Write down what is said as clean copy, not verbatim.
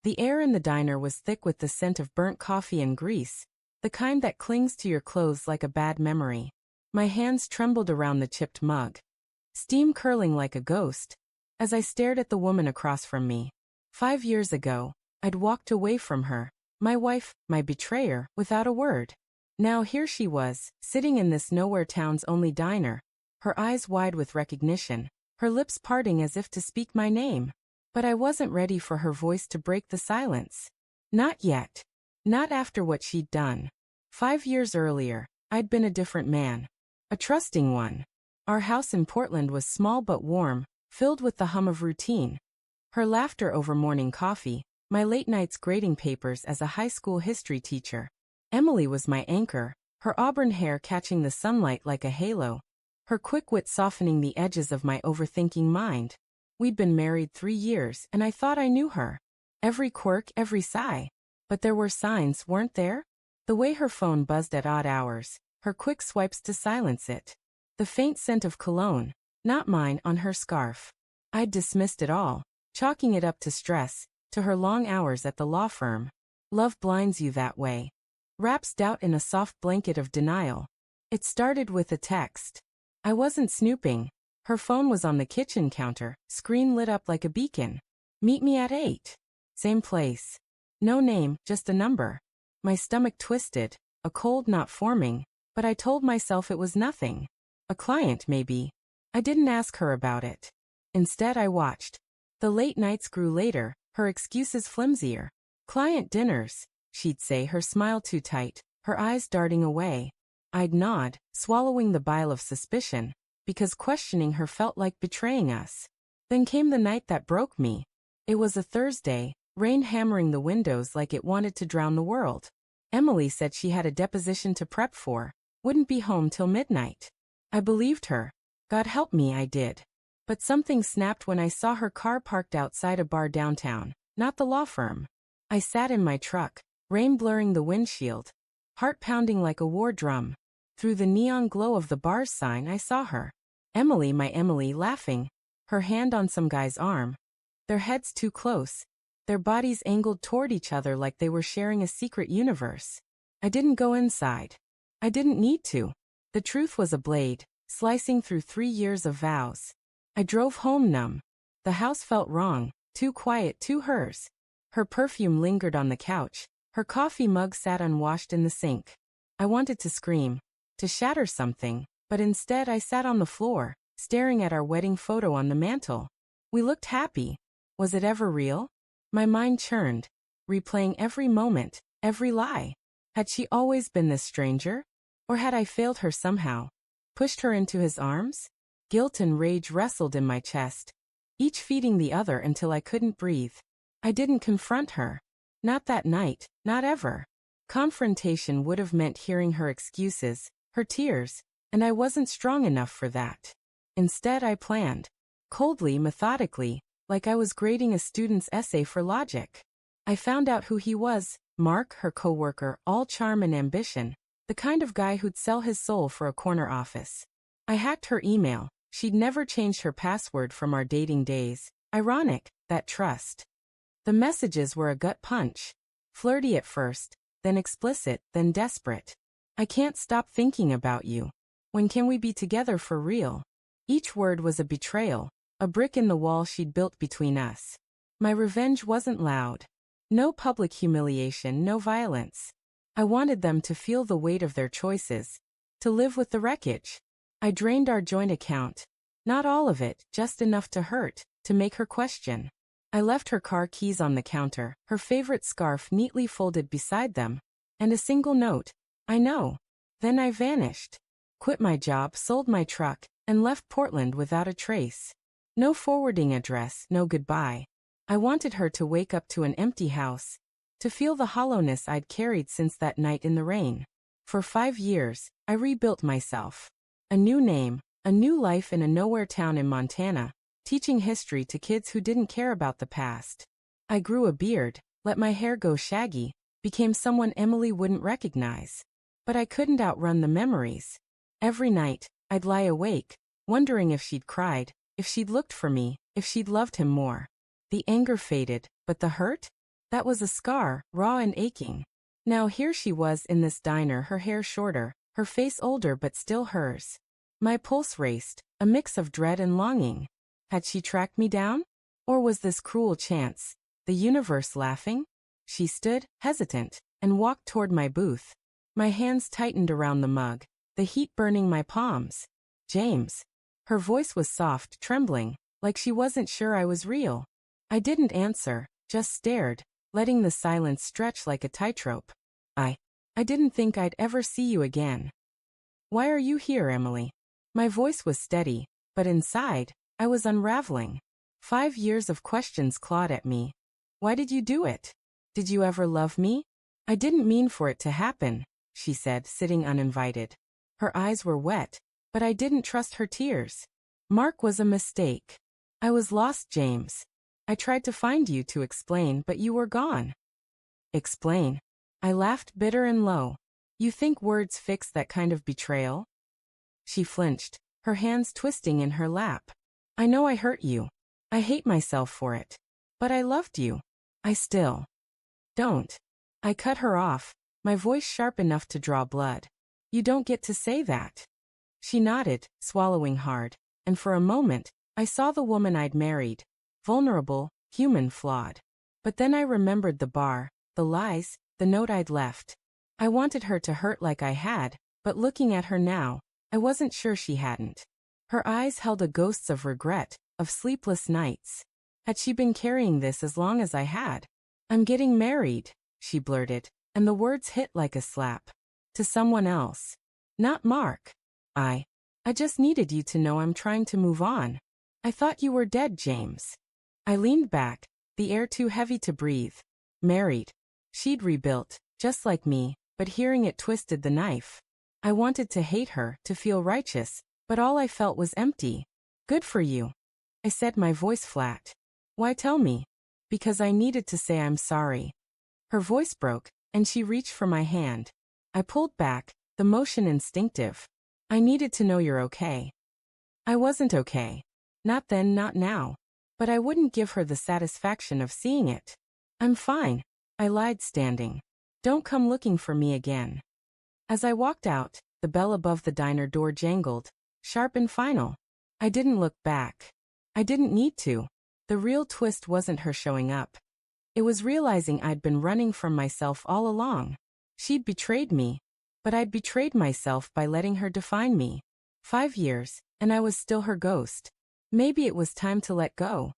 The air in the diner was thick with the scent of burnt coffee and grease, the kind that clings to your clothes like a bad memory. My hands trembled around the chipped mug, steam curling like a ghost, as I stared at the woman across from me. 5 years ago, I'd walked away from her, my wife, my betrayer, without a word. Now here she was, sitting in this nowhere town's only diner, her eyes wide with recognition, her lips parting as if to speak my name. But I wasn't ready for her voice to break the silence. Not yet. Not after what she'd done. 5 years earlier, I'd been a different man. A trusting one. Our house in Portland was small but warm, filled with the hum of routine. Her laughter over morning coffee, my late nights grading papers as a high school history teacher. Emily was my anchor, her auburn hair catching the sunlight like a halo, her quick wit softening the edges of my overthinking mind. We'd been married 3 years and I thought I knew her. Every quirk, every sigh. But there were signs, weren't there? The way her phone buzzed at odd hours, her quick swipes to silence it. The faint scent of cologne, not mine, on her scarf. I'd dismissed it all, chalking it up to stress, to her long hours at the law firm. Love blinds you that way. Wraps doubt in a soft blanket of denial. It started with a text. I wasn't snooping. Her phone was on the kitchen counter, screen lit up like a beacon. Meet me at 8. Same place. No name, just a number. My stomach twisted, a cold knot forming, but I told myself it was nothing. A client, maybe. I didn't ask her about it. Instead, I watched. The late nights grew later, her excuses flimsier. Client dinners, she'd say, her smile too tight, her eyes darting away. I'd nod, swallowing the bile of suspicion, because questioning her felt like betraying us. Then came the night that broke me. It was a Thursday, rain hammering the windows like it wanted to drown the world. Emily said she had a deposition to prep for, wouldn't be home till midnight. I believed her. God help me, I did. But something snapped when I saw her car parked outside a bar downtown, not the law firm. I sat in my truck, rain blurring the windshield, heart pounding like a war drum. Through the neon glow of the bar's sign, I saw her. Emily, my Emily, laughing, her hand on some guy's arm. Their heads too close, their bodies angled toward each other like they were sharing a secret universe. I didn't go inside. I didn't need to. The truth was a blade, slicing through 3 years of vows. I drove home numb. The house felt wrong, too quiet, too hers. Her perfume lingered on the couch, her coffee mug sat unwashed in the sink. I wanted to scream, to shatter something, but instead I sat on the floor, staring at our wedding photo on the mantel. We looked happy. Was it ever real? My mind churned, replaying every moment, every lie. Had she always been this stranger? Or had I failed her somehow? Pushed her into his arms? Guilt and rage wrestled in my chest, each feeding the other until I couldn't breathe. I didn't confront her. Not that night, not ever. Confrontation would have meant hearing her excuses, her tears, and I wasn't strong enough for that. Instead, I planned. Coldly, methodically, like I was grading a student's essay for logic. I found out who he was, Mark, her coworker, all charm and ambition, the kind of guy who'd sell his soul for a corner office. I hacked her email. She'd never changed her password from our dating days. Ironic, that trust. The messages were a gut punch. Flirty at first, then explicit, then desperate. I can't stop thinking about you. When can we be together for real? Each word was a betrayal, a brick in the wall she'd built between us. My revenge wasn't loud. No public humiliation, no violence. I wanted them to feel the weight of their choices, to live with the wreckage. I drained our joint account. Not all of it, just enough to hurt, to make her question. I left her car keys on the counter, her favorite scarf neatly folded beside them, and a single note, I know. Then I vanished. Quit my job, sold my truck, and left Portland without a trace. No forwarding address, no goodbye. I wanted her to wake up to an empty house, to feel the hollowness I'd carried since that night in the rain. For 5 years, I rebuilt myself. A new name, a new life in a nowhere town in Montana, teaching history to kids who didn't care about the past. I grew a beard, let my hair go shaggy, became someone Emily wouldn't recognize. But I couldn't outrun the memories. Every night, I'd lie awake, wondering if she'd cried, if she'd looked for me, if she'd loved him more. The anger faded, but the hurt? That was a scar, raw and aching. Now here she was in this diner, her hair shorter, her face older but still hers. My pulse raced, a mix of dread and longing. Had she tracked me down? Or was this cruel chance, the universe laughing? She stood, hesitant, and walked toward my booth. My hands tightened around the mug, the heat burning my palms. James. Her voice was soft, trembling, like she wasn't sure I was real. I didn't answer, just stared, letting the silence stretch like a tightrope. I didn't think I'd ever see you again. Why are you here, Emily? My voice was steady, but inside, I was unraveling. 5 years of questions clawed at me. Why did you do it? Did you ever love me? I didn't mean for it to happen, she said, sitting uninvited. Her eyes were wet, but I didn't trust her tears. Mark was a mistake. I was lost, James. I tried to find you to explain, but you were gone. Explain? I laughed bitter and low. You think words fix that kind of betrayal? She flinched, her hands twisting in her lap. I know I hurt you. I hate myself for it. But I loved you. I still. Don't. I cut her off, my voice sharp enough to draw blood. You don't get to say that. She nodded, swallowing hard, and for a moment, I saw the woman I'd married. Vulnerable, human, flawed. But then I remembered the bar, the lies, the note I'd left. I wanted her to hurt like I had, but looking at her now, I wasn't sure she hadn't. Her eyes held a ghosts of regret, of sleepless nights. Had she been carrying this as long as I had? I'm getting married, she blurted, and the words hit like a slap. To someone else. Not Mark. I just needed you to know I'm trying to move on. I thought you were dead, James. I leaned back, the air too heavy to breathe. Married. She'd rebuilt, just like me, but hearing it twisted the knife. I wanted to hate her, to feel righteous, but all I felt was empty. Good for you. I said, my voice flat. Why tell me? Because I needed to say I'm sorry. Her voice broke, and she reached for my hand. I pulled back, the motion instinctive. I needed to know you're okay. I wasn't okay. Not then, not now. But I wouldn't give her the satisfaction of seeing it. I'm fine, I lied, standing. Don't come looking for me again. As I walked out, the bell above the diner door jangled, sharp and final. I didn't look back. I didn't need to. The real twist wasn't her showing up. It was realizing I'd been running from myself all along. She'd betrayed me, but I'd betrayed myself by letting her define me. 5 years, and I was still her ghost. Maybe it was time to let go.